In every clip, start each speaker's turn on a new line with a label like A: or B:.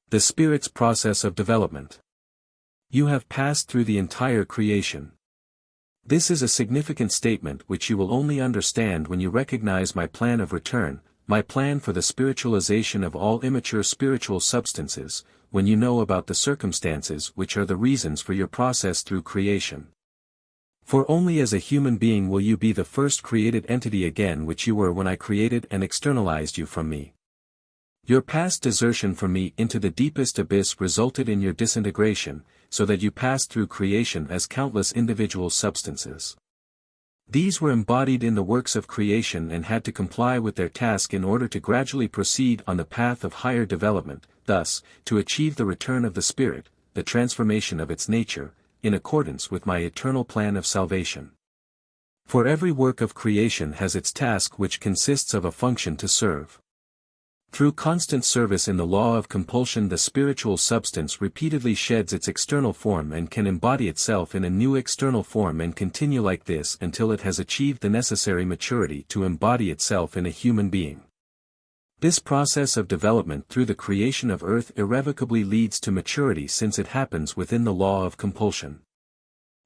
A: The Spirit's process of development. You have passed through the entire creation. This is a significant statement which you will only understand when you recognize my plan of return, my plan for the spiritualization of all immature spiritual substances, when you know about the circumstances which are the reasons for your process through creation. For only as a human being will you be the first created entity again which you were when I created and externalized you from me. Your past desertion from me into the deepest abyss resulted in your disintegration, so that you passed through creation as countless individual substances. These were embodied in the works of creation and had to comply with their task in order to gradually proceed on the path of higher development, thus, to achieve the return of the Spirit, the transformation of its nature, in accordance with my eternal plan of salvation. For every work of creation has its task which consists of a function to serve. Through constant service in the law of compulsion, the spiritual substance repeatedly sheds its external form and can embody itself in a new external form and continue like this until it has achieved the necessary maturity to embody itself in a human being. This process of development through the creation of earth irrevocably leads to maturity since it happens within the law of compulsion.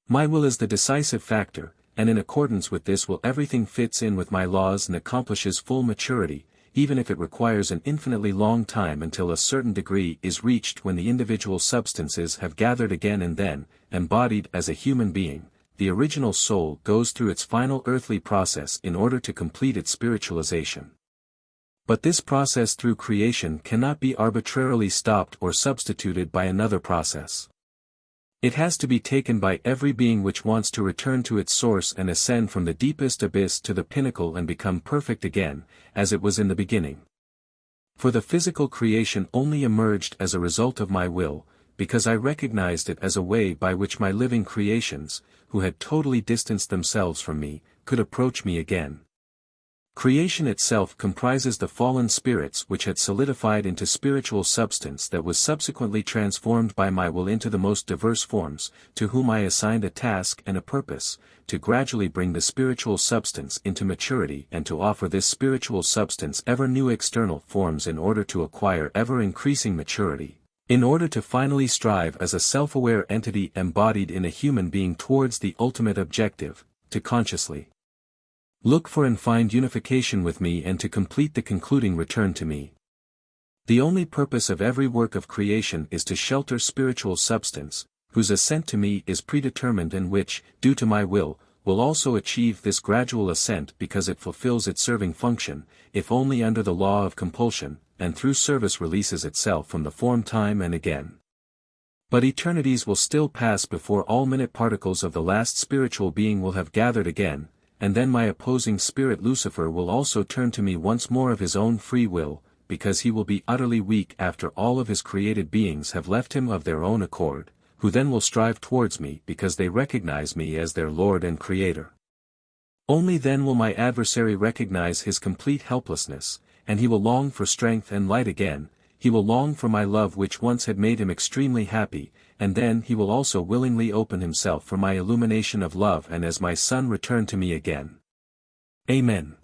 A: My will is the decisive factor, and in accordance with this will everything fits in with my laws and accomplishes full maturity, even if it requires an infinitely long time until a certain degree is reached when the individual substances have gathered again and then, embodied as a human being, the original soul goes through its final earthly process in order to complete its spiritualization. But this process through creation cannot be arbitrarily stopped or substituted by another process. It has to be taken by every being which wants to return to its source and ascend from the deepest abyss to the pinnacle and become perfect again, as it was in the beginning. For the physical creation only emerged as a result of my will, because I recognized it as a way by which my living creations, who had totally distanced themselves from me, could approach me again. Creation itself comprises the fallen spirits which had solidified into spiritual substance that was subsequently transformed by my will into the most diverse forms, to whom I assigned a task and a purpose, to gradually bring the spiritual substance into maturity and to offer this spiritual substance ever new external forms in order to acquire ever-increasing maturity, in order to finally strive as a self-aware entity embodied in a human being towards the ultimate objective, to consciously look for and find unification with me and to complete the concluding return to me. The only purpose of every work of creation is to shelter spiritual substance, whose ascent to me is predetermined and which, due to my will also achieve this gradual ascent because it fulfills its serving function, if only under the law of compulsion, and through service releases itself from the form time and again. But eternities will still pass before all minute particles of the last spiritual being will have gathered again, and then my opposing spirit Lucifer will also turn to me once more of his own free will, because he will be utterly weak after all of his created beings have left him of their own accord, who then will strive towards me because they recognize me as their Lord and Creator. Only then will my adversary recognize his complete helplessness, and he will long for strength and light again, he will long for my love which once had made him extremely happy, and then he will also willingly open himself for my illumination of love and as my Son return to me again. Amen.